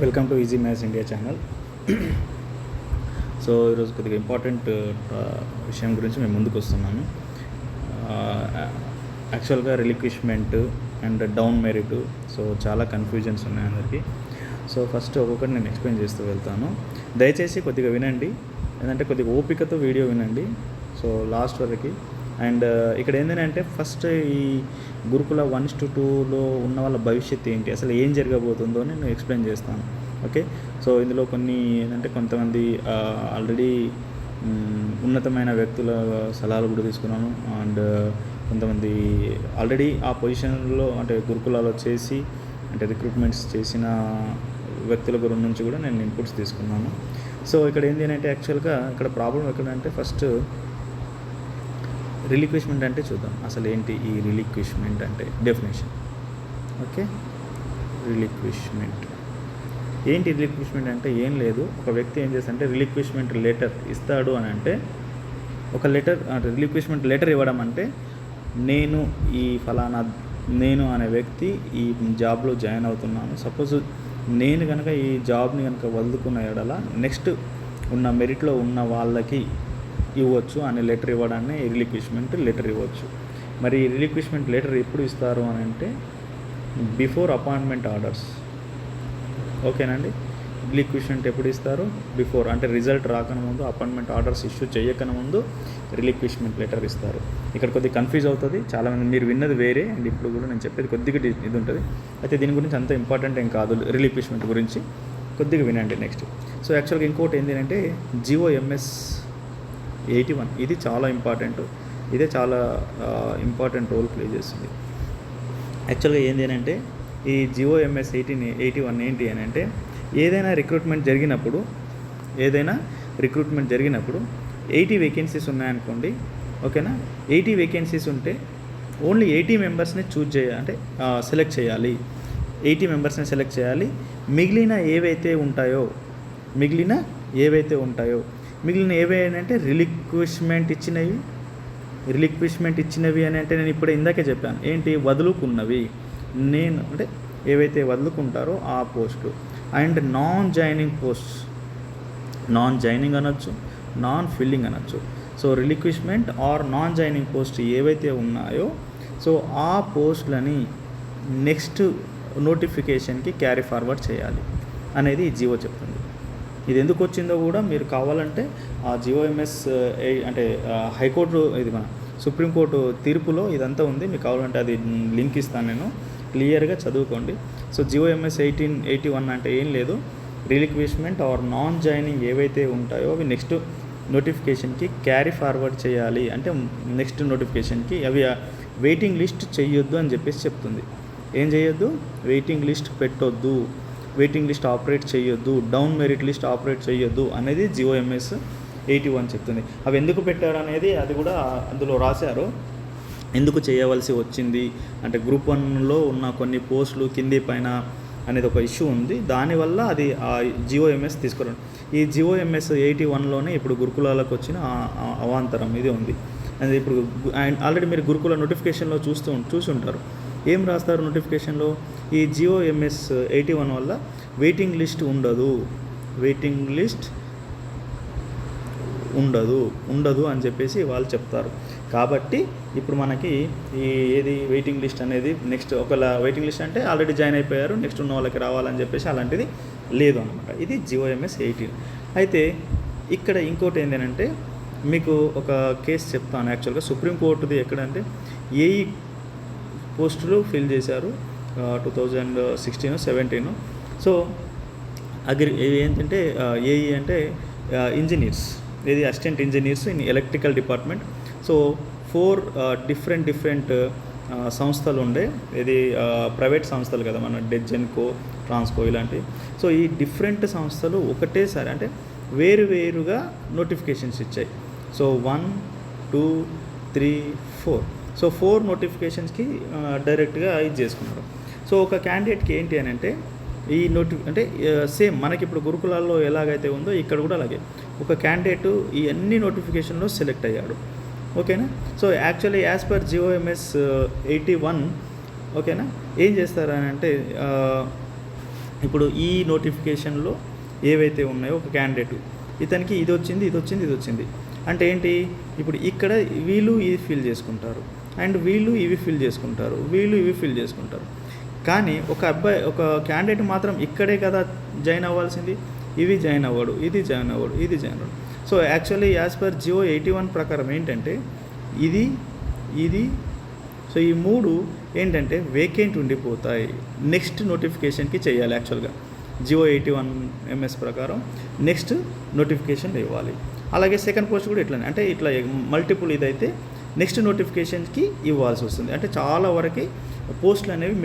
Welcome to easy maths India channel. So ఈరోజు కొద్దిగా important విషయం గురించి మేము ముందుకు వస్తున్నాను. యాక్చువల్గా relinquishment and down merit, so చాలా కన్ఫ్యూజన్స్ ఉన్నాయి అందరికీ. సో ఫస్ట్ ఒక్కొక్కటి నేను ఎక్స్ప్లెయిన్ చేస్తూ వెళ్తాను. దయచేసి కొద్దిగా వినండి, ఏంటంటే కొద్దిగా ఓపికతో వీడియో వినండి సో లాస్ట్ వరకు. అండ్ ఇక్కడ ఏంటంటే ఫస్ట్ ఈ గురుకుల 1:2లో ఉన్న వాళ్ళ భవిష్యత్తు ఏంటి, అసలు ఏం జరగబోతుందో నేను ఎక్స్ప్లెయిన్ చేస్తాను. ఓకే, సో ఇందులో కొన్ని ఏంటంటే కొంతమంది ఆల్రెడీ ఉన్నతమైన వ్యక్తుల సలహాలు కూడా తీసుకున్నాను. అండ్ కొంతమంది ఆల్రెడీ ఆ పొజిషన్లో అంటే గురుకులాలో చేసి అంటే రిక్రూట్మెంట్స్ చేసిన వ్యక్తుల గురించి నుంచి కూడా నేను ఇన్పుట్స్ తీసుకున్నాను. సో ఇక్కడ ఏంటి అంటే యాక్చువల్గా ఇక్కడ ప్రాబ్లం ఎక్కడంటే ఫస్ట్ రిలిక్విష్మెంట్ అంటే చూద్దాం అసలు ఏంటి ఈ రిలిక్విష్మెంట్ అంటే డెఫినేషన్. ఓకే, రిలిక్విష్మెంట్ ఏంటి? రిలిక్విష్మెంట్ అంటే ఏం లేదు, ఒక వ్యక్తి ఏం చేస్తాడంటే రిలిక్విష్మెంట్ లెటర్ ఇస్తాడు అని అంటే ఒక లెటర్ అంటే రిలిక్విష్మెంట్ లెటర్ ఇవ్వడం అంటే నేను ఈ ఫలానా నేను అనే వ్యక్తి ఈ జాబ్లో జాయిన్ అవుతున్నాను, సపోజ్ నేను కనుక ఈ జాబ్ని కనుక వదులుకున్న ఎడల నెక్స్ట్ ఉన్న మెరిట్లో ఉన్న వాళ్ళకి ఇవ్వచ్చు అనే లెటర్ ఇవ్వడాన్ని రిలిక్విష్మెంట్ లెటర్ ఇవ్వచ్చు. మరి రిలిక్విష్మెంట్ లెటర్ ఎప్పుడు ఇస్తారు అని అంటే బిఫోర్ అపాయింట్మెంట్ ఆర్డర్స్. ఓకేనండి, రిలిక్విష్మెంట్ ఎప్పుడు ఇస్తారు? బిఫోర్ అంటే రిజల్ట్ రాకన ముందు, అపాయింట్మెంట్ ఆర్డర్స్ ఇష్యూ చేయకన ముందు రిలిక్విష్మెంట్ లెటర్ ఇస్తారు. ఇక్కడ కొద్దిగా కన్ఫ్యూజ్ అవుతుంది చాలామంది, మీరు విన్నది వేరే అండ్ ఇప్పుడు కూడా నేను చెప్పేది కొద్దిగా ఇది ఉంటుంది. అయితే దీని గురించి అంత ఇంపార్టెంట్ ఏం కాదు, రిలిక్విష్మెంట్ గురించి కొద్దిగా వినండి నెక్స్ట్. సో యాక్చువల్గా ఇంకోటి ఏంటంటే GOMS 81, ఇది చాలా ఇంపార్టెంట్, ఇదే చాలా ఇంపార్టెంట్ రోల్ ప్లే చేస్తుంది. యాక్చువల్గా ఏంటి అంటే ఈ GOMS 81 ఏంటి అని అంటే ఏదైనా రిక్రూట్మెంట్ జరిగినప్పుడు 80 వేకెన్సీస్ ఉన్నాయనుకోండి. ఓకేనా, 80 వేకెన్సీస్ ఉంటే ఓన్లీ 80 మెంబర్స్ని చూజ్ చేయాలి, అంటే సెలెక్ట్ చేయాలి. 80 మెంబర్స్ని సెలెక్ట్ చేయాలి. మిగిలిన ఏవైతే ఉంటాయో మిగిలిన ఏవైనా రిలిక్విష్మెంట్ ఇచ్చినవి అని అంటే నేను ఇప్పుడు ఇందాకే చెప్పాను ఏంటి, వదులుకున్నవి నేను అంటే ఏవైతే వదులుకుంటారో ఆ పోస్టులు. అండ్ నాన్ జాయినింగ్ అనొచ్చు, నాన్ ఫిల్లింగ్ అనొచ్చు. So relinquishment or non joining post ఏవైతే ఉన్నాయో సో ఆ పోస్టులని నెక్స్ట్ నోటిఫికేషన్కి క్యారీ ఫార్వర్డ్ చేయాలి అనేది ఈ జీవో చెప్తుంది. ఇది ఎందుకు వచ్చిందో కూడా మీరు కావాలంటే ఆ GOMS అంటే హైకోర్టు ఇది మన సుప్రీంకోర్టు తీర్పులో ఇదంతా ఉంది, మీకు కావాలంటే అది లింక్ ఇస్తాను, నేను క్లియర్గా చదువుకోండి. సో GOMS 81 అంటే ఏం లేదు, రిలిక్విష్మెంట్ ఆర్ నాన్ జాయినింగ్ ఏవైతే ఉంటాయో అవి నెక్స్ట్ నోటిఫికేషన్కి క్యారీ ఫార్వర్డ్ చేయాలి. అంటే నెక్స్ట్ నోటిఫికేషన్కి అవి వెయిటింగ్ లిస్ట్ చెయ్యొద్దు అని చెప్పేసి చెప్తుంది. ఏం చేయొద్దు? వెయిటింగ్ లిస్ట్ పెట్టొద్దు, వెయిటింగ్ లిస్ట్ ఆపరేట్ చేయొద్దు, డౌన్ మెరిట్ లిస్ట్ ఆపరేట్ చేయొద్దు అనేది GOMS 81 చెప్తుంది. అవి ఎందుకు పెట్టారు అనేది అది కూడా అందులో రాశారు, ఎందుకు చేయవలసి వచ్చింది అంటే గ్రూప్ 1లో ఉన్న కొన్ని పోస్టులు కింది పైన అనేది ఒక ఇష్యూ ఉంది, దానివల్ల అది ఆ GOMS తీసుకురండి. ఈ GOMS 81లోనే ఇప్పుడు గురుకులాలకు వచ్చిన అవాంతరం ఇది ఉంది. అది ఇప్పుడు ఆల్రెడీ మీరు గురుకుల నోటిఫికేషన్లో చూసి ఉంటారు. ఏం రాస్తారు నోటిఫికేషన్లో? ఈ GOMS 81 వల్ల వెయిటింగ్ లిస్ట్ ఉండదు అని చెప్పేసి వాళ్ళు చెప్తారు. కాబట్టి ఇప్పుడు మనకి ఏది వెయిటింగ్ లిస్ట్ అనేది నెక్స్ట్ ఒకవేళ వెయిటింగ్ లిస్ట్ అంటే ఆల్రెడీ జాయిన్ అయిపోయారు, నెక్స్ట్ ఉన్న వాళ్ళకి రావాలని చెప్పేసి అలాంటిది లేదు అనమాట. ఇది GOMS 18. అయితే ఇక్కడ ఇంకోటి ఏంటంటే మీకు ఒక కేసు చెప్తాను. యాక్చువల్గా సుప్రీంకోర్టుది ఎక్కడంటే ఏఈ పోస్టులు ఫిల్ చేశారు 2016-17. సో ఏంటంటే ఏఈ అంటే ఇంజనీర్స్, ఇది assistant engineers in electrical department. So 4 different సంస్థలు ఉండే, ఇది ప్రైవేట్ సంస్థలు కదా, మన డెజెన్కో, ట్రాన్స్కో ఇలాంటివి. సో ఈ డిఫరెంట్ సంస్థలు ఒకటేసారి అంటే వేరుగా నోటిఫికేషన్స్ ఇచ్చాయి. సో 1, 2, 3, 4. సో 4 నోటిఫికేషన్స్కి డైరెక్ట్గా ఇది చేసుకున్నారు. సో ఒక క్యాండిడేట్కి ఏంటి అని అంటే ఈ అంటే సేమ్ మనకి ఇప్పుడు గురుకులాల్లో ఎలాగైతే ఉందో ఇక్కడ కూడా అలాగే ఒక క్యాండిడేట్ ఈ అన్ని నోటిఫికేషన్లో సెలెక్ట్ అయ్యాడు. ఓకేనా, so actually as per GOMS 81 ఓకేనా ఏం చేస్తారని అంటే ఇప్పుడు ఈ నోటిఫికేషన్లో ఏవైతే ఉన్నాయో ఒక క్యాండిడేట్ ఇతనికి ఇది వచ్చింది ఇది వచ్చింది ఇది వచ్చింది అంటే ఏంటి, ఇప్పుడు ఇక్కడ వీళ్ళు ఇది ఫిల్ చేసుకుంటారు అండ్ వీళ్ళు ఇవి ఫిల్ చేసుకుంటారు, వీళ్ళు ఇవి ఫిల్ చేసుకుంటారు. కానీ ఒక క్యాండిడేట్ మాత్రం ఇక్కడే కదా జాయిన్ అవ్వాల్సింది, ఇవి జాయిన్ అవ్వడు, ఇది జాయిన్ అవ్వడు, ఇది జాయిన్ అవ్వడు. So actually as per GO 81 ప్రకారం ఏంటంటే ఇది ఇది సో ఈ 3 ఏంటంటే వేకెంట్ ఉండిపోతాయి, నెక్స్ట్ నోటిఫికేషన్కి చేయాలి. యాక్చువల్గా జియో 81 MS ప్రకారం నెక్స్ట్ నోటిఫికేషన్ ఇవ్వాలి. అలాగే సెకండ్ పోస్ట్ కూడా ఇట్లానే, అంటే ఇట్లా మల్టిపుల్ ఇదైతే నెక్స్ట్ నోటిఫికేషన్కి ఇవ్వాల్సి వస్తుంది. అంటే చాలా వరకు పోస్టులు అనేవి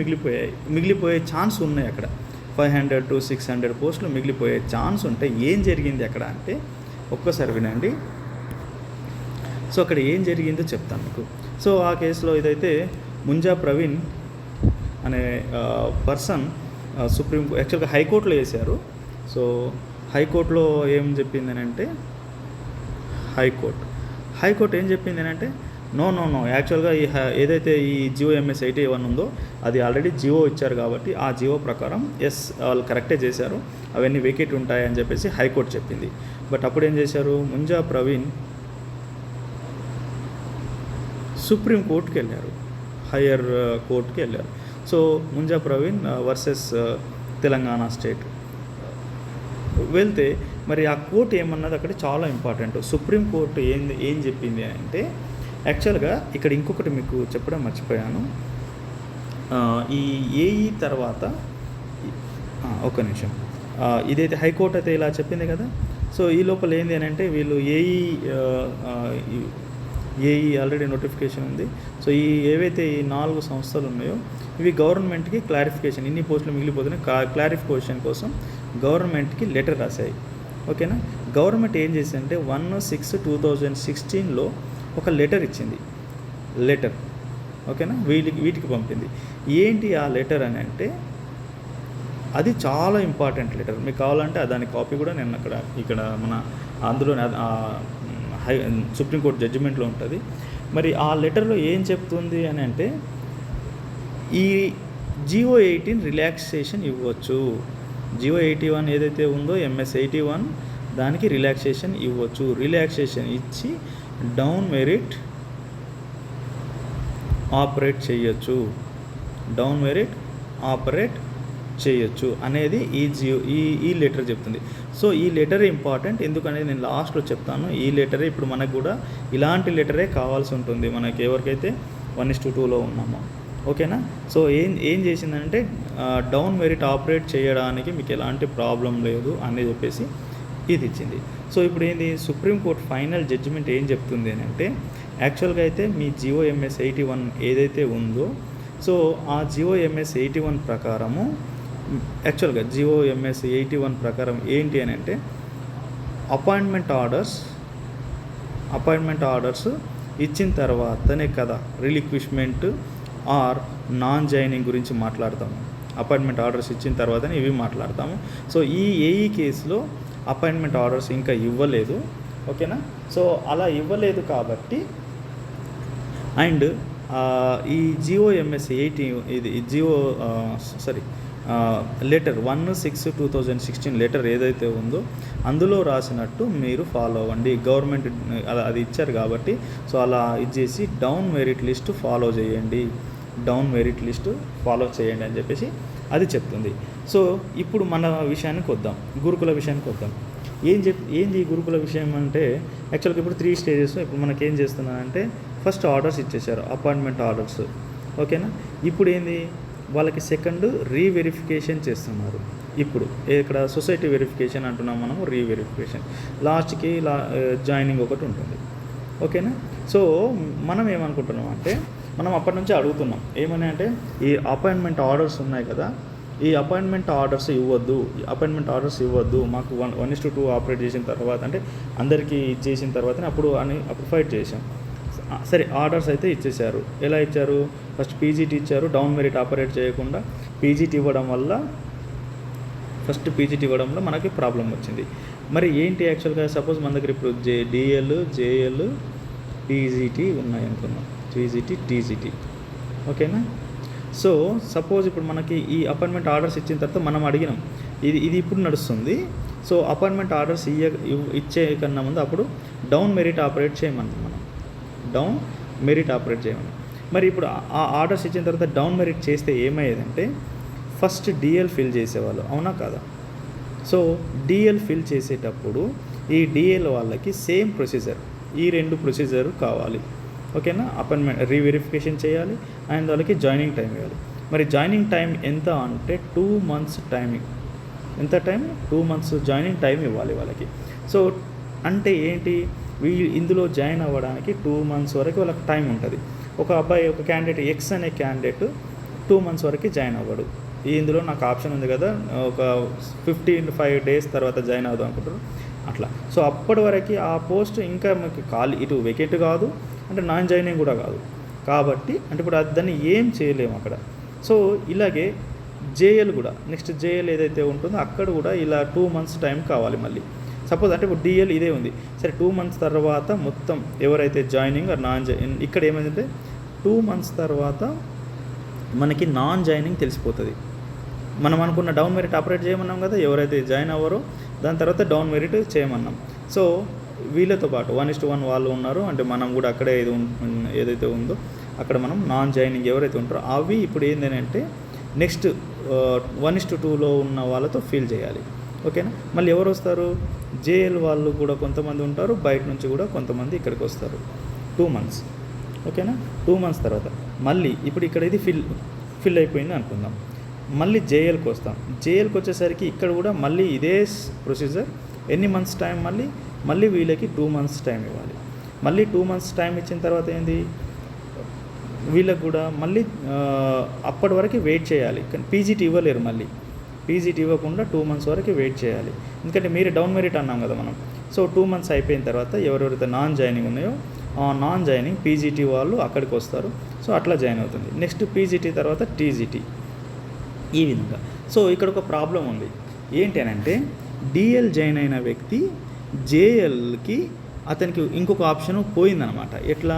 మిగిలిపోయే ఛాన్స్ ఉన్నాయి. అక్కడ 500 to 600 పోస్టులు మిగిలిపోయే ఛాన్స్ ఉంటే ఏం జరిగింది అక్కడ అంటే ఒక్కసారి వినండి. సో అక్కడ ఏం జరిగిందో చెప్తాను మీకు. సో ఆ కేసులో ఇదైతే ముంజా ప్రవీణ్ అనే పర్సన్ యాక్చువల్గా హైకోర్టులో వేశారు. సో హైకోర్టులో ఏం చెప్పింది అంటే హైకోర్టు ఏం చెప్పింది అంటే నో యాక్చువల్గా ఏదైతే ఈ జియో MS 81 ఉందో అది ఆల్రెడీ జియో ఇచ్చారు కాబట్టి ఆ జియో ప్రకారం వాళ్ళు కరెక్టే చేశారు, అవన్నీ వేకెట్ ఉంటాయని చెప్పేసి హైకోర్టు చెప్పింది. బట్ అప్పుడు ఏం చేశారు, ముంజా ప్రవీణ్ సుప్రీంకోర్టుకి వెళ్ళారు, హయ్యర్ కోర్టుకి వెళ్ళారు. So Munjya Praveen versus Telangana state వెళ్తే మరి ఆ కోర్టు ఏమన్నది అక్కడ చాలా ఇంపార్టెంట్. సుప్రీంకోర్టు ఏం చెప్పింది అంటే యాక్చువల్గా ఇక్కడ ఇంకొకటి మీకు చెప్పడం మర్చిపోయాను. ఈ ఏఈ తర్వాత ఒక్క నిమిషం, ఇదైతే హైకోర్టు అయితే ఇలా చెప్పింది కదా. సో ఈ లోపల ఏంది అని అంటే వీళ్ళు ఏఈ ఆల్రెడీ నోటిఫికేషన్ ఉంది. సో ఏవైతే ఈ 4 సంస్థలు ఉన్నాయో ఇవి గవర్నమెంట్కి క్లారిఫికేషన్, ఇన్ని పోస్టులు మిగిలిపోతున్నాయి క్లారిఫికేషన్ కోసం గవర్నమెంట్కి లెటర్ రాశాయి. ఓకేనా. గవర్నమెంట్ ఏం చేసిందంటే 1/6/2016లో ఒక లెటర్ ఇచ్చింది, ఓకేనా, వీటికి పంపింది. ఏంటి ఆ లెటర్ అని అంటే అది చాలా ఇంపార్టెంట్ లెటర్. మీకు కావాలంటే దాని కాపీ కూడా నేను ఇక్కడ మన అందులో సుప్రీంకోర్టు జడ్జిమెంట్లో ఉంటుంది. మరి ఆ లెటర్లో ఏం చెప్తుంది అని అంటే ఈ జియో 18 రిలాక్సేషన్ ఇవ్వచ్చు, జియో 81 ఏదైతే ఉందో MS 81 దానికి రిలాక్సేషన్ ఇవ్వచ్చు. రిలాక్సేషన్ ఇచ్చి డౌన్ మెరిట్ ఆపరేట్ చేయొచ్చు అనేది ఈ లెటర్ చెప్తుంది. సో ఈ లెటర్ ఇంపార్టెంట్ ఎందుకనేది నేను లాస్ట్లో చెప్తాను. ఈ లెటరే ఇప్పుడు మనకు కూడా ఇలాంటి లెటరే కావాల్సి ఉంటుంది మనకి ఎవరికైతే 1:2లో ఉన్నామో. ఓకేనా. సో ఏం చేసిందంటే డౌన్ మెరిట్ ఆపరేట్ చేయడానికి మీకు ఎలాంటి ప్రాబ్లం లేదు అని చెప్పేసి ఇది ఇచ్చింది. సో ఇప్పుడు ఏంది సుప్రీంకోర్టు ఫైనల్ జడ్జిమెంట్ ఏం చెప్తుంది అని అంటే యాక్చువల్గా అయితే మీ జియో MS 81 ఏదైతే ఉందో సో ఆ జియో MS 81 ప్రకారము యాక్చువల్గా జియో MS 81 ప్రకారం ఏంటి అని అంటే అపాయింట్మెంట్ ఆర్డర్స్ ఇచ్చిన తర్వాతనే కదా రిలిక్విష్మెంట్ ఆర్ నాన్ జాయినింగ్ గురించి మాట్లాడతాము. అపాయింట్మెంట్ ఆర్డర్స్ ఇచ్చిన తర్వాతనే ఇవి మాట్లాడతాము. సో ఈ ఏఈ కేసులో అపాయింట్మెంట్ ఆర్డర్స్ ఇంకా ఇవ్వలేదు. ఓకేనా. సో అలా ఇవ్వలేదు కాబట్టి అండ్ ఈ జియో MS 80 ఇది జియో లెటర్ 1/6/2016 లెటర్ ఏదైతే ఉందో అందులో రాసినట్టు మీరు ఫాలో అవ్వండి. గవర్నమెంట్ అది ఇచ్చారు కాబట్టి సో అలా ఇచ్చేసి డౌన్ మెరిట్ లిస్ట్ ఫాలో చేయండి అని చెప్పేసి అది చెప్తుంది. సో ఇప్పుడు మన విషయానికి వద్దాం, గురుకుల విషయానికి వద్దాం. ఏంది గురుకుల విషయం అంటే యాక్చువల్గా ఇప్పుడు 3 స్టేజెస్. ఇప్పుడు మనకేం చేస్తున్నారంటే ఫస్ట్ ఆర్డర్స్ ఇచ్చేసారు, అపాయింట్మెంట్ ఆర్డర్స్. ఓకేనా. ఇప్పుడు ఏంది వాళ్ళకి సెకండ్ రీవెరిఫికేషన్ చేస్తున్నారు. ఇప్పుడు ఇక్కడ సొసైటీ వెరిఫికేషన్ అంటున్నాం మనము, రీవెరిఫికేషన్ లాస్ట్కి జాయినింగ్ ఒకటి ఉంటుంది. ఓకేనా. సో మనం ఏమనుకుంటున్నాం అంటే మనం అప్పటి నుంచి అడుగుతున్నాం ఏమని అంటే ఈ అపాయింట్మెంట్ ఆర్డర్స్ ఉన్నాయి కదా, ఈ అపాయింట్మెంట్ ఆర్డర్స్ ఇవ్వద్దు మాకు 1:2 ఆపరేట్ చేసిన తర్వాత అంటే అందరికీ చేసిన తర్వాతనే అప్పుడు ఫైట్ చేసాం. సరే ఆర్డర్స్ అయితే ఇచ్చేసారు. ఎలా ఇచ్చారు, ఫస్ట్ పీజీటీ ఇచ్చారు, డౌన్ మెరిట్ ఆపరేట్ చేయకుండా పీజీటీ ఇవ్వడం వల్ల మనకి ప్రాబ్లం వచ్చింది. మరి ఏంటి యాక్చువల్గా సపోజ్ మన దగ్గర ఇప్పుడు డిఎల్ జేఎల్ పీజీటీ ఉన్నాయి అనుకున్నాం, పీజీటీ టీజీటీ. ఓకేనా. సో సపోజ్ ఇప్పుడు మనకి ఈ అపాయింట్మెంట్ ఆర్డర్స్ ఇచ్చిన తర్వాత మనం అడిగినాం, ఇది ఇప్పుడు నడుస్తుంది. సో అపాయింట్మెంట్ ఆర్డర్స్ ఇచ్చే కన్నా ముందు అప్పుడు డౌన్ మెరిట్ ఆపరేట్ చేయమన్నాం మనం, డౌన్ మెరిట్ ఆపరేట్ చేయమన్నాం. మరి ఇప్పుడు ఆ ఆర్డర్స్ ఇచ్చిన తర్వాత డౌన్ మెరిట్ చేస్తే ఏమయ్యేదంటే ఫస్ట్ డిఎల్ ఫిల్ చేసేవాళ్ళు, అవునా కాదా? సో డిఎల్ ఫిల్ చేసేటప్పుడు ఈ డిఎల్ వాళ్ళకి సేమ్ ప్రొసీజర్, ఈ 2 ప్రొసీజర్ కావాలి, ఓకేనా? అపాయింట్మెంట్ రీవెరిఫికేషన్ చేయాలి అండ్ వాళ్ళకి జాయినింగ్ టైం ఇవ్వాలి. మరి జాయినింగ్ టైం ఎంత అంటే 2 months టైమింగ్. ఎంత టైం? 2 months జాయినింగ్ టైం ఇవ్వాలి వాళ్ళకి. సో అంటే ఏంటి, ఇందులో జాయిన్ అవ్వడానికి 2 months వరకు వాళ్ళకి టైం ఉంటుంది. ఒక అబ్బాయి, ఒక క్యాండిడేట్ ఎక్స్ అనే క్యాండిడేట్ 2 months వరకు జాయిన్ అవ్వడు. ఇందులో నాకు ఆప్షన్ ఉంది కదా, ఒక 15 days తర్వాత జాయిన్ అవుదాం అనుకుంటారు అట్లా. సో అప్పటి వరకు ఆ పోస్ట్ ఇంకా మీకు ఖాళీ, ఇటు వెకెట్ కాదు అంటే నాన్ జాయినింగ్ కూడా కాదు కాబట్టి, అంటే ఇప్పుడు దాన్ని ఏం చేయలేము అక్కడ. సో ఇలాగే జేఎల్ కూడా, నెక్స్ట్ జేఎల్ ఏదైతే ఉంటుందో అక్కడ కూడా ఇలా 2 months టైం కావాలి మళ్ళీ. సపోజ్ అంటే ఇప్పుడు డిఎల్ ఇదే ఉంది, సరే 2 months తర్వాత మొత్తం ఎవరైతే జాయినింగ్ నాన్ జాయినింగ్, ఇక్కడ ఏమైందంటే 2 months తర్వాత మనకి నాన్ జాయినింగ్ తెలిసిపోతుంది. మనం అనుకున్న డౌన్ మెరిట్ ఆపరేట్ చేయమన్నాం కదా, ఎవరైతే జాయిన్ అవ్వరో దాని తర్వాత డౌన్ మెరిట్ చేయమన్నాం. సో వీళ్ళతో పాటు 1:1 వాళ్ళు ఉన్నారు అంటే మనం కూడా అక్కడే ఏదైతే ఉందో అక్కడ మనం నాన్ జాయినింగ్ ఎవరైతే ఉంటారో అవి ఇప్పుడు ఏంటంటే నెక్స్ట్ 1:2లో ఉన్న వాళ్ళతో ఫిల్ చేయాలి, ఓకేనా? మళ్ళీ ఎవరు వస్తారు, జేఎల్ వాళ్ళు కూడా కొంతమంది ఉంటారు, బయట నుంచి కూడా కొంతమంది ఇక్కడికి వస్తారు. 2 months, ఓకేనా? 2 months తర్వాత మళ్ళీ ఇప్పుడు ఇక్కడ ఇది ఫిల్ అయిపోయింది అనుకుందాం, మళ్ళీ జేఎల్కి వస్తాం. జేఎల్కి వచ్చేసరికి ఇక్కడ కూడా మళ్ళీ ఇదే ప్రొసీజర్. ఎన్ని మంత్స్ టైం, మళ్ళీ వీళ్ళకి 2 months టైం ఇవ్వాలి. మళ్ళీ 2 months టైం ఇచ్చిన తర్వాత ఏంది, వీళ్ళకి కూడా మళ్ళీ అప్పటి వరకు వెయిట్ చేయాలి. కానీ పీజీటీ ఇవ్వలేరు, మళ్ళీ పీజీటీ ఇవ్వకుండా 2 months వరకు వెయిట్ చేయాలి. ఎందుకంటే మీరే డౌన్ మెరిట్ అన్నాం కదా మనం. సో 2 months అయిపోయిన తర్వాత ఎవరెవరైతే నాన్ జాయినింగ్ ఉన్నాయో ఆ నాన్ జాయినింగ్ పీజీటీ వాళ్ళు అక్కడికి వస్తారు. సో అట్లా జాయిన్ అవుతుంది. నెక్స్ట్ పీజీటీ తర్వాత టీజీటీ, ఈ విధంగా. సో ఇక్కడ ఒక ప్రాబ్లం ఉంది, ఏంటి అని అంటే డిఎల్ జాయిన్ అయిన వ్యక్తి జేఎల్కి అతనికి ఇంకొక ఆప్షన్ పోయిందనమాట. ఎట్లా,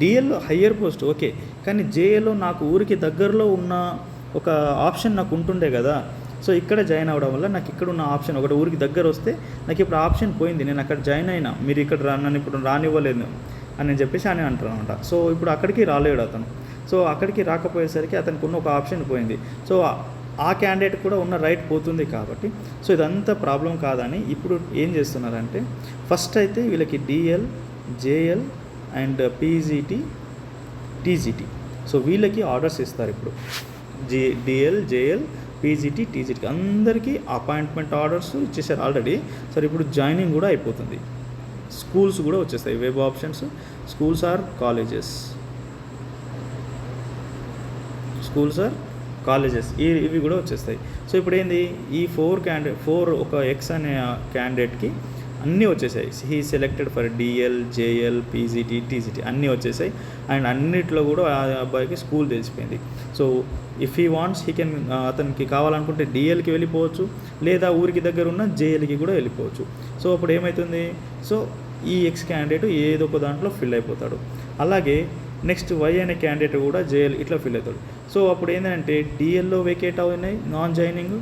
డిఎల్ హయ్యర్ పోస్ట్ ఓకే, కానీ జేఎల్లో నాకు ఊరికి దగ్గరలో ఉన్న ఒక ఆప్షన్ నాకు ఉంటుండే కదా. సో ఇక్కడ జాయిన్ అవ్వడం వల్ల నాకు ఇక్కడ ఉన్న ఆప్షన్ ఒకటి ఊరికి దగ్గర వస్తే నాకు ఇప్పుడు ఆప్షన్ పోయింది, నేను అక్కడ జాయిన్ అయినా, మీరు ఇక్కడ నన్ను ఇప్పుడు రానివ్వలేదు అని చెప్పేసి అని అంటారు అనమాట. సో ఇప్పుడు అక్కడికి రాలేడు అతను. సో అక్కడికి రాకపోయేసరికి అతనికి ఉన్న ఒక ఆప్షన్ పోయింది. సో ఆ క్యాండిడేట్ కూడా ఉన్న రైట్ పోతుంది కాబట్టి, సో ఇదంతా ప్రాబ్లం కాదని ఇప్పుడు ఏం చేస్తున్నారంటే ఫస్ట్ అయితే వీళ్ళకి DL, JL and PGT, TGT, so వీళ్ళకి ఆర్డర్స్ ఇస్తారు ఇప్పుడు. డిఎల్, జేఎల్, పీజీటీ, టీజీటీ అందరికీ అపాయింట్మెంట్ ఆర్డర్స్ ఇచ్చేసారు ఆల్రెడీ. సరే ఇప్పుడు జాయినింగ్ కూడా అయిపోతుంది, స్కూల్స్ కూడా వచ్చేస్తాయి, web options, schools or colleges, ఇవి కూడా వచ్చేస్తాయి. సో ఇప్పుడు ఏంది, ఈ 4 ఒక ఎక్స్ అనే క్యాండిడేట్కి అన్నీ వచ్చేసాయి. He selected for DL, JL, PGT, TGT అన్నీ వచ్చేసాయి. అండ్ అన్నిట్లో కూడా ఆ అబ్బాయికి స్కూల్ తెలిసిపోయింది. So if he wants he can, అతనికి కావాలనుకుంటే డిఎల్కి వెళ్ళిపోవచ్చు, లేదా ఊరికి దగ్గర ఉన్న జేఎల్కి కూడా వెళ్ళిపోవచ్చు. సో అప్పుడు ఏమవుతుంది, సో ఈ ఎక్స్ క్యాండిడేట్ ఏదో ఒక దాంట్లో ఫిల్ అయిపోతాడు. అలాగే నెక్స్ట్ వై అనే క్యాండిడేట్ కూడా జేఎల్ ఇట్లా ఫిల్ అవుతాడు. సో అప్పుడు ఏంటంటే డిఎల్లో వేకేట్ అవుతున్నాయి నాన్ జాయినింగ్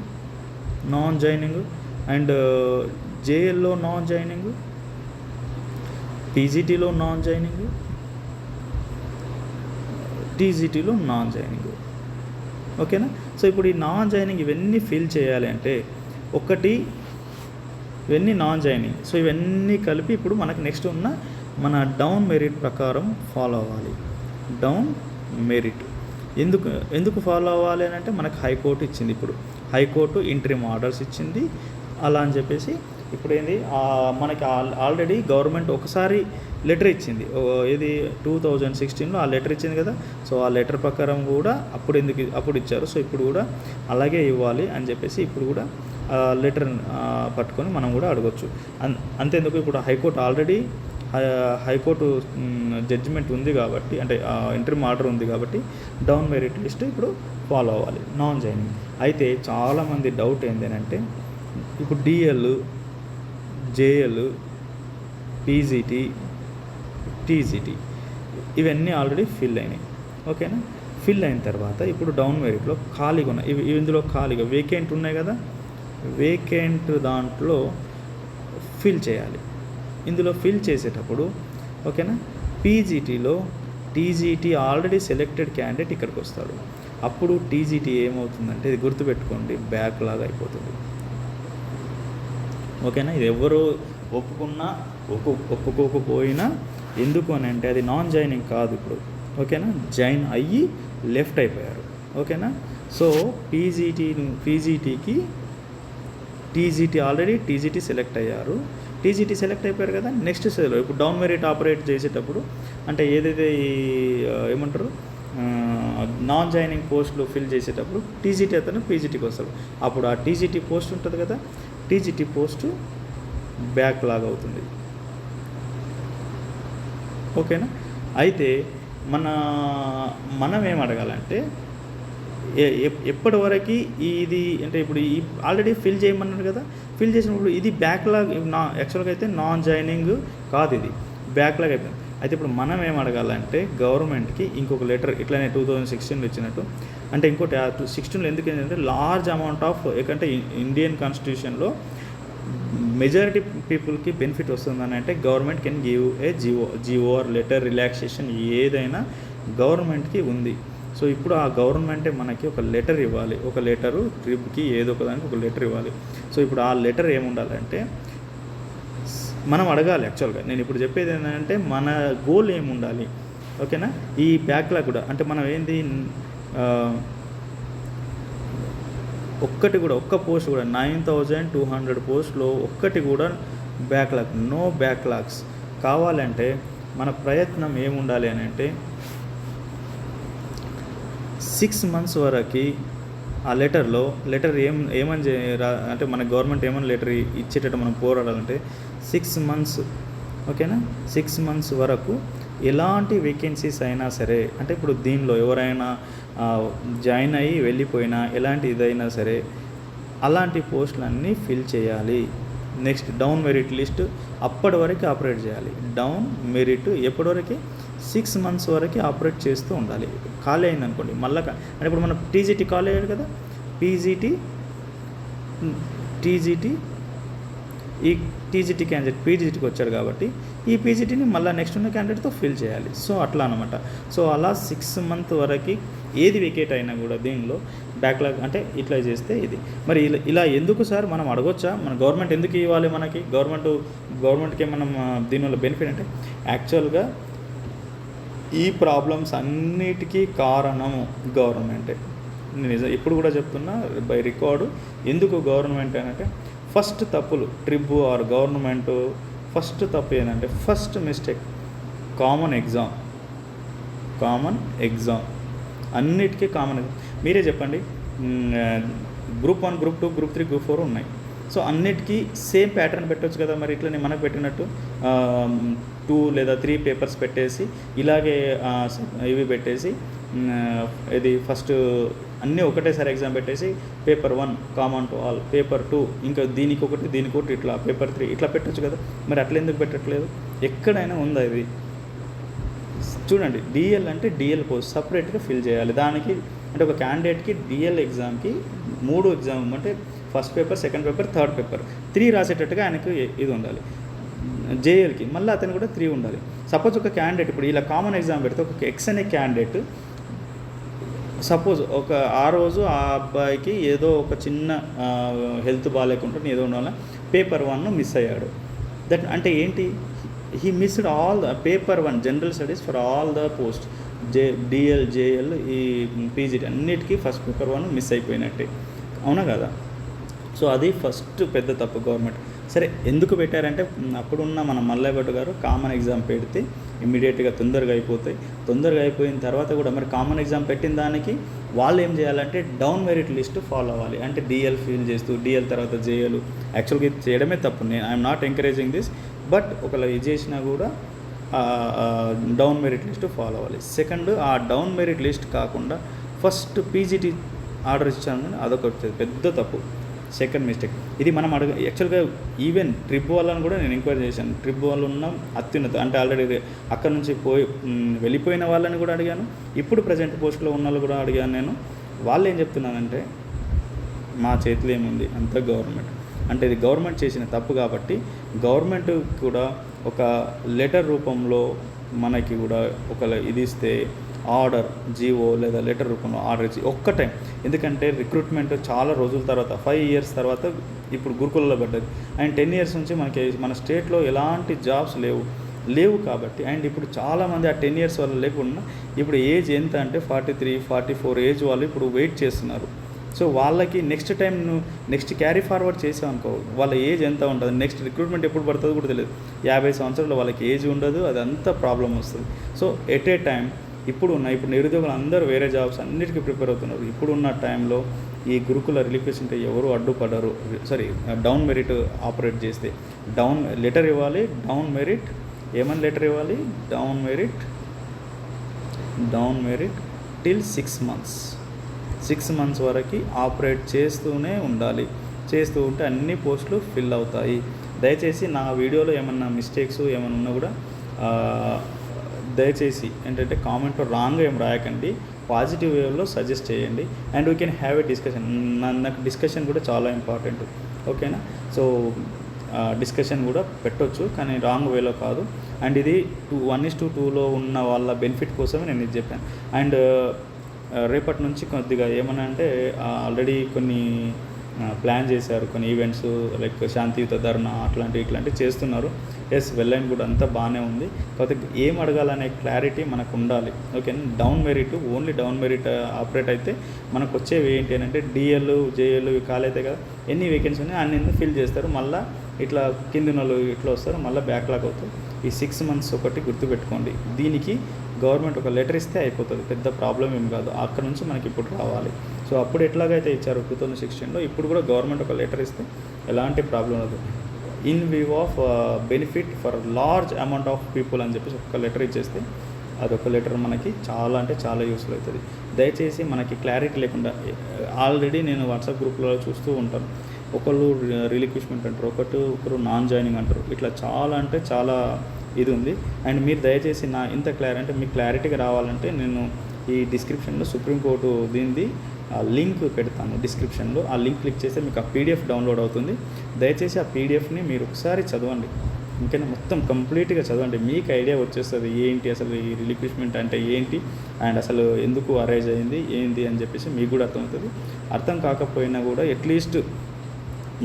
అండ్ జేఎల్లో నాన్ జాయినింగ్, పీజీటీలో నాన్ జాయినింగ్, టీజీటీలో నాన్ జాయినింగ్, ఓకేనా? సో ఇప్పుడు ఈ నాన్ జాయినింగ్ ఇవన్నీ ఫిల్ చేయాలి అంటే ఇవన్నీ నాన్ జాయినింగ్. సో ఇవన్నీ కలిపి ఇప్పుడు మనకు నెక్స్ట్ ఉన్న మన డౌన్ మెరిట్ ప్రకారం ఫాలో అవ్వాలి. డౌన్ మెరిట్ ఎందుకు ఫాలో అవ్వాలి అని అంటే మనకు హైకోర్టు ఇచ్చింది, ఇప్పుడు హైకోర్టు ఇంటరిమ్ ఆర్డర్స్ ఇచ్చింది. అలా అని చెప్పేసి ఇప్పుడు ఏంది, మనకి ఆల్రెడీ గవర్నమెంట్ ఒకసారి లెటర్ ఇచ్చింది, ఇది 2016లో ఆ లెటర్ ఇచ్చింది కదా. సో ఆ లెటర్ ప్రకారం కూడా అప్పుడు ఇచ్చారు. సో ఇప్పుడు కూడా అలాగే ఇవ్వాలి అని చెప్పేసి ఇప్పుడు కూడా లెటర్ పట్టుకొని మనం కూడా అడగొచ్చు. అంతేందుకు ఇప్పుడు హైకోర్టు ఆల్రెడీ హైకోర్టు జడ్జిమెంట్ ఉంది కాబట్టి, అంటే ఇంటరిమ్ ఆర్డర్ ఉంది కాబట్టి డౌన్ మెరిట్ లిస్ట్ ఇప్పుడు ఫాలో అవ్వాలి నాన్ జాయినింగ్. అయితే చాలామంది డౌట్ ఏంటంటే ఇప్పుడు డిఎల్, జేఎల్, పీజీటీ, టీజీటీ ఇవన్నీ ఆల్రెడీ ఫిల్ అయినాయి, ఓకేనా? ఫిల్ అయిన తర్వాత ఇప్పుడు డౌన్ మెరిట్లో ఖాళీగా ఉన్నాయి, ఇందులో ఖాళీగా వేకెంట్ ఉన్నాయి కదా, వేకెంట్ దాంట్లో ఫిల్ చేయాలి. ఇందులో ఫిల్ చేసేటప్పుడు ఓకేనా, పీజీటీలో టీజీటీ ఆల్రెడీ సెలెక్టెడ్ క్యాండిడేట్ ఇక్కడికి వస్తాడు. అప్పుడు టీజీటీ ఏమవుతుందంటే, ఇది గుర్తుపెట్టుకోండి, బ్యాక్ లాగా అయిపోతుంది. ఓకేనా, ఇది ఎవరు ఒప్పుకున్నా ఒప్పుకోకపోయినా, ఎందుకు అని అంటే అది నాన్ జాయినింగ్ కాదు ఇప్పుడు. ఓకేనా, జాయిన్ అయ్యి లెఫ్ట్ అయిపోయారు. ఓకేనా, సో పీజీటీకి టీజీటీ ఆల్రెడీ టీజీటీ సెలెక్ట్ అయ్యారు. టీజీటీ సెలెక్ట్ అయిపోయారు కదా, నెక్స్ట్ సెల్ ఇప్పుడు డౌన్ మెరిట్ ఆపరేట్ చేసేటప్పుడు అంటే ఏదైతే ఈ ఏమంటారు నాన్ జాయినింగ్ పోస్టులు ఫిల్ చేసేటప్పుడు టీజీటీ అతను పీజీటీకి వస్తాడు. అప్పుడు ఆ టీజీటీ పోస్ట్ ఉంటుంది కదా, టీజీటీ పోస్టు బ్యాక్ లాగ్ అవుతుంది. ఓకేనా, అయితే మనం ఏం అడగాలంటే ఎప్పటి వరకు ఇది అంటే ఇప్పుడు ఈ ఆల్రెడీ ఫిల్ చేయమన్నారు కదా, ఫిల్ చేసినప్పుడు ఇది బ్యాక్లాగ్ యాక్చువల్గా అయితే నాన్ జాయినింగ్ కాదు, ఇది బ్యాక్లాగ్ అయిపోయింది. అయితే ఇప్పుడు మనం ఏం అడగాలంటే గవర్నమెంట్కి ఇంకొక లెటర్ ఇట్లానే 2016లో ఇచ్చినట్టు, అంటే ఇంకోటి 16లో ఎందుకు ఏంటంటే లార్జ్ అమౌంట్ ఆఫ్ ఎందుకంటే ఇండియన్ కాన్స్టిట్యూషన్లో మెజారిటీ పీపుల్కి బెనిఫిట్ వస్తుందని అంటే government can give a GO or letter relaxation ఏదైనా గవర్నమెంట్కి ఉంది. సో ఇప్పుడు ఆ గవర్నమెంటే మనకి ఒక లెటర్ ఇవ్వాలి, ఒక లెటరు ట్రిప్కి ఏదో ఒక దానికి ఒక లెటర్ ఇవ్వాలి. సో ఇప్పుడు ఆ లెటర్ ఏముండాలంటే మనం అడగాలి. యాక్చువల్గా నేను ఇప్పుడు చెప్పేది ఏంటంటే మన గోల్ ఏముండాలి. ఓకేనా, ఈ బ్యాక్లాగ్ కూడా అంటే మనం ఏంది ఒక్క పోస్ట్ కూడా 9200 పోస్ట్లో ఒక్కటి కూడా బ్యాక్లాగ్, నో బ్యాక్లాగ్స్ కావాలంటే మన ప్రయత్నం ఏముండాలి అని అంటే 6 months వరకు ఆ లెటర్ ఏమని అంటే మన గవర్నమెంట్ ఏమని లెటర్ ఇచ్చేటట్టు మనం పోరాడాలంటే 6 months. ఓకేనా, 6 months వరకు ఎలాంటి వేకెన్సీస్ అయినా సరే, అంటే ఇప్పుడు దీనిలో ఎవరైనా జాయిన్ అయ్యి వెళ్ళిపోయినా ఎలాంటి ఇదైనా సరే అలాంటి పోస్టులన్నీ ఫిల్ చేయాలి. నెక్స్ట్ డౌన్ మెరిట్ లిస్ట్ అప్పటి వరకు ఆపరేట్ చేయాలి. డౌన్ మెరిట్ ఎప్పటి వరకు 6 months వరకు ఆపరేట్ చేస్తూ ఉండాలి. ఖాళీ అయింది అనుకోండి మళ్ళీ అంటే ఇప్పుడు మనం టీజీటీ ఖాళీ అయ్యాడు కదా, ఈ టీజీటీ క్యాండిడేట్ పీజీటీకి వచ్చాడు కాబట్టి ఈ పీజీటీని మళ్ళీ నెక్స్ట్ ఉన్న క్యాండిడేట్తో ఫిల్ చేయాలి. సో అట్లా అనమాట. సో అలా 6 months వరకు ఏది వికెట్ అయినా కూడా దీనిలో బ్యాక్లాగ్ అంటే ఇట్లా చేస్తే ఇది మరి ఇలా ఎందుకు సార్ మనం అడగొచ్చా, మన గవర్నమెంట్ ఎందుకు ఇవ్వాలి మనకి, గవర్నమెంట్కి మనం దీనివల్ల బెనిఫిట్ అంటే యాక్చువల్గా ఈ ప్రాబ్లమ్స్ అన్నిటికీ కారణము గవర్నమెంటే. నేను ఇప్పుడు కూడా చెప్తున్నా బై రికార్డు, ఎందుకు గవర్నమెంట్ అంటే ఫస్ట్ తప్పులు ట్రిబ్ ఆర్ గవర్నమెంట్ ఫస్ట్ తప్పు ఏంటంటే ఫస్ట్ మిస్టేక్ కామన్ ఎగ్జామ్ అన్నిటికీ కామన్. మీరే చెప్పండి, గ్రూప్ 1 గ్రూప్ 2 గ్రూప్ 3 గ్రూప్ 4 ఉన్నాయి. సో అన్నిటికీ సేమ్ ప్యాటర్న్ పెట్టవచ్చు కదా, మరి ఇట్లా మనకు పెట్టినట్టు 2 లేదా 3 పేపర్స్ పెట్టేసి ఇలాగే ఇవి పెట్టేసి ఇది ఫస్ట్ అన్నీ ఒకటేసారి ఎగ్జామ్ పెట్టేసి paper 1 common to all, paper 2 ఇంకా దీనికి ఒకటి ఇట్లా పేపర్ 3 ఇట్లా పెట్టచ్చు కదా. మరి అట్లా ఎందుకు పెట్టట్లేదు? ఎక్కడైనా ఉందా ఇది? చూడండి, డిఎల్ అంటే డిఎల్ పోస్ట్ సపరేట్గా ఫిల్ చేయాలి. దానికి అంటే ఒక క్యాండిడేట్కి డిఎల్ ఎగ్జామ్కి 3 ఎగ్జామ్ అంటే first paper, second paper, third paper 3 రాసేటట్టుగా ఆయనకు ఇది ఉండాలి. జేఎల్కి మళ్ళీ అతను కూడా 3 ఉండాలి. సపోజ్ ఒక క్యాండిడేట్ ఇప్పుడు ఇలా కామన్ ఎగ్జామ్ పెడితే ఒక ఎక్స్ అనే క్యాండిడేట్ సపోజ్ ఆ రోజు ఆ అబ్బాయికి ఏదో ఒక చిన్న హెల్త్ బాగాలేకుంటే ఏదో ఉండాలి, పేపర్ 1 మిస్ అయ్యాడు. దట్ అంటే ఏంటి? He missed all the paper 1 general studies for all the post DL JL ఈ పీజీటీ అన్నిటికీ ఫస్ట్ పేపర్ 1 మిస్ అయిపోయినట్టే, అవునా కదా? సో అది ఫస్ట్ పెద్ద తప్పు గవర్నమెంట్. సరే ఎందుకు పెట్టారంటే అప్పుడున్న మన మల్లయ్య గారు కామన్ ఎగ్జామ్ పెడితే ఇమ్మీడియట్గా తొందరగా అయిపోయిన తర్వాత కూడా మరి కామన్ ఎగ్జామ్ పెట్టిన దానికి వాళ్ళు ఏం చేయాలంటే డౌన్ మెరిట్ లిస్ట్ ఫాలో అవ్వాలి. అంటే డిఎల్ ఫిల్ చేస్తూ డిఎల్ తర్వాత జేఎల్ యాక్చువల్గా ఇది చేయడమే తప్పు. I'm not encouraging this, but ఒకవేళ ఇది చేసినా కూడా డౌన్ మెరిట్ లిస్ట్ ఫాలో అవ్వాలి. సెకండ్, ఆ డౌన్ మెరిట్ లిస్ట్ కాకుండా ఫస్ట్ పీజీటీ ఆర్డర్ ఇచ్చాను, అదొక పెద్ద తప్పు. Second mistake. ఇది మనం యాక్చువల్గా ఈవెన్ ట్రిప్ వాళ్ళని కూడా నేను ఎంక్వైరీ చేశాను. ట్రిప్ వాళ్ళు ఉన్న అత్యున్నత అంటే ఆల్రెడీ అక్కడ నుంచి వెళ్ళిపోయిన వాళ్ళని కూడా అడిగాను, ఇప్పుడు ప్రజెంట్ పోస్ట్లో ఉన్న వాళ్ళు కూడా అడిగాను నేను. వాళ్ళు ఏం చెప్తున్నానంటే మా చేతిలో ఏముంది, అంతా గవర్నమెంట్. అంటే ఇది గవర్నమెంట్ చేసిన తప్పు కాబట్టి గవర్నమెంట్ కూడా ఒక లెటర్ రూపంలో మనకి కూడా ఒక ఇది ఇస్తే, ఆర్డర్ జీవో లేదా లెటర్ రూపంలో ఆర్డర్ ఇచ్చి ఒక్క టైం, ఎందుకంటే రిక్రూట్మెంట్ చాలా రోజుల తర్వాత 5 years తర్వాత ఇప్పుడు గురుకులలో పడ్డది. అండ్ 10 years నుంచి మనకి మన స్టేట్లో ఎలాంటి జాబ్స్ లేవు కాబట్టి, అండ్ ఇప్పుడు చాలామంది ఆ 10 years వాళ్ళు లేకుండా ఇప్పుడు ఏజ్ ఎంత అంటే 43, 44 ఏజ్ వాళ్ళు ఇప్పుడు వెయిట్ చేస్తున్నారు. సో వాళ్ళకి next time next carry forward చేసాం అనుకో, వాళ్ళ ఏజ్ ఎంత ఉంటుంది, నెక్స్ట్ రిక్రూట్మెంట్ ఎప్పుడు పడుతుందో కూడా తెలియదు. 50 సంవత్సరాలు వాళ్ళకి ఏజ్ ఉండదు, అదంతా ప్రాబ్లం వస్తుంది. సో ఎట్ ఏ టైం ఇప్పుడు నిరుద్యోగులు అందరూ వేరే జాబ్స్ అన్నిటికీ ప్రిపేర్ అవుతున్నారు. ఇప్పుడున్న టైంలో ఈ గురుకుల రిలీక్వేషన్ ఎవరు అడ్డుపడరు. డౌన్ మెరిట్ ఆపరేట్ చేస్తే డౌన్ లెటర్ ఇవ్వాలి, డౌన్ మెరిట్ ఏమని లెటర్ ఇవ్వాలి, డౌన్ మెరిట్ టిల్ 6 months వరకు ఆపరేట్ చేస్తూనే ఉండాలి. చేస్తూ ఉంటే అన్ని పోస్టులు ఫిల్ అవుతాయి. దయచేసి నా వీడియోలో ఏమన్నా మిస్టేక్స్ ఏమైనా ఉన్నా కూడా దయచేసి ఏంటంటే కామెంట్లో రాంగ్ ఏం రాయకండి, పాజిటివ్ వేలో సజెస్ట్ చేయండి. And we can have a discussion. నాకు డిస్కషన్ కూడా చాలా ఇంపార్టెంట్, ఓకేనా? సో డిస్కషన్ కూడా పెట్టొచ్చు, కానీ రాంగ్ వేలో కాదు. అండ్ ఇది 1:2లో ఉన్న వాళ్ళ బెనిఫిట్ కోసమే నేను ఇది చెప్పాను. అండ్ రేపటి నుంచి కొద్దిగా ఏమన్నా అంటే ఆల్రెడీ కొన్ని ప్లాన్ చేశారు, కొన్ని ఈవెంట్స్ లైక్ శాంతియుత ధర్నా ఇట్లాంటివి చేస్తున్నారు. ఎస్, వెళ్ళని కూడా అంతా బాగానే ఉంది. కాకపోతే ఏం అడగాలనే క్లారిటీ మనకు ఉండాలి, ఓకేనా? ఓన్లీ డౌన్ మెరిట్ ఆపరేట్ అయితే మనకు వచ్చేవి ఏంటి అని అంటే డిఎల్, జేఎల్ ఇవి కాలైతే కదా, ఎన్ని వేకెన్సీ ఉన్నాయి అన్ని ఫిల్ చేస్తారు. మళ్ళీ ఇట్లా కింది వాళ్ళు ఇట్లా వస్తారు, మళ్ళీ బ్యాక్లాగ్ అవుతారు. ఈ 6 months ఒకటి గుర్తుపెట్టుకోండి. దీనికి గవర్నమెంట్ ఒక లెటర్ ఇస్తే అయిపోతుంది, పెద్ద ప్రాబ్లం ఏం కాదు. అక్కడ నుంచి మనకి ఇప్పుడు రావాలి. సో అప్పుడు ఎట్లాగైతే ఇచ్చారు 2016లో, ఇప్పుడు కూడా గవర్నమెంట్ ఒక లెటర్ ఇస్తే ఎలాంటి ప్రాబ్లం లేదు. In view of benefit for large amount of people అని చెప్పేసి ఒక లెటర్ ఇచ్చేస్తే అదొక లెటర్ మనకి చాలా అంటే చాలా యూస్ఫుల్ అవుతుంది. దయచేసి మనకి క్లారిటీ లేకుండా ఆల్రెడీ నేను వాట్సాప్ గ్రూప్లో చూస్తూ ఉంటాను, ఒకళ్ళు రిలిక్విష్మెంట్ అంటారు, ఒకరు నాన్ జాయినింగ్ అంటారు, ఇట్లా చాలా అంటే చాలా ఇది ఉంది. అండ్ మీరు దయచేసి ఇంత అంటే మీకు క్లారిటీగా రావాలంటే నేను ఈ డిస్క్రిప్షన్లో సుప్రీంకోర్టు దీనిది లింక్ పెడతాను డిస్క్రిప్షన్లో. ఆ లింక్ క్లిక్ చేస్తే మీకు ఆ పీడిఎఫ్ డౌన్లోడ్ అవుతుంది. దయచేసి ఆ పీడిఎఫ్ని మీరు ఒకసారి చదవండి, ఇంకైనా మొత్తం కంప్లీట్గా చదవండి. మీకు ఐడియా వచ్చేస్తుంది ఏంటి అసలు ఈ రిలిక్విష్మెంట్ అంటే ఏంటి, అండ్ అసలు ఎందుకు అరైజ్ అయింది ఏంటి అని చెప్పేసి మీకు కూడా అర్థమవుతుంది. అర్థం కాకపోయినా కూడా అట్లీస్ట్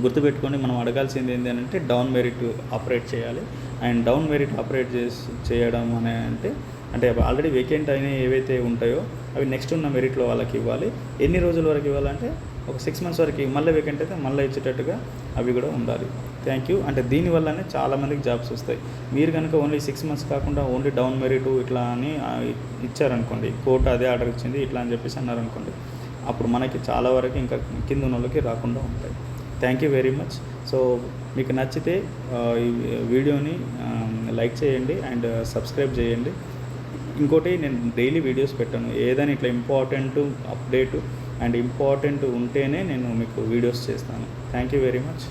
గుర్తుపెట్టుకొని మనం అడగాల్సింది ఏంటి అని అంటే డౌన్ మెరిట్ ఆపరేట్ చేయాలి. అండ్ డౌన్ మెరిట్ ఆపరేట్ చేయడం అంటే ఆల్రెడీ వేకెంట్ అయినవి ఏవైతే ఉంటాయో అవి నెక్స్ట్ ఉన్న మెరిట్లో వాళ్ళకి ఇవ్వాలి. ఎన్ని రోజుల వరకు ఇవ్వాలంటే ఒక 6 months వరకు, మళ్ళీ వేకెంట్ అయితే మళ్ళీ ఇచ్చేటట్టుగా అవి కూడా ఉండాలి. Thank you. అంటే దీనివల్లనే చాలామందికి జాబ్స్ వస్తాయి. మీరు కనుక ఓన్లీ 6 months కాకుండా ఓన్లీ డౌన్ మెరిట్ ఇట్లా అని ఇచ్చారనుకోండి, కోర్టు అదే ఆర్డర్ ఇచ్చింది ఇట్లా అని చెప్పేసి అన్నారనుకోండి, అప్పుడు మనకి చాలా వరకు ఇంకా కింద ఉన్న వాళ్ళకి రాకుండా ఉంటాయి. Thank you very much. So మీకు నచ్చితే ఈ వీడియోని లైక్ చేయండి అండ్ సబ్స్క్రైబ్ చేయండి. ఇంకోటి, నేను డైలీ వీడియోస్ పెట్టాను, ఏదైనా ఇట్లా ఇంపార్టెంట్ అప్డేట్ అండ్ ఇంపార్టెంట్ ఉంటేనే నేను మీకు వీడియోస్ చేస్తాను. Thank you very much.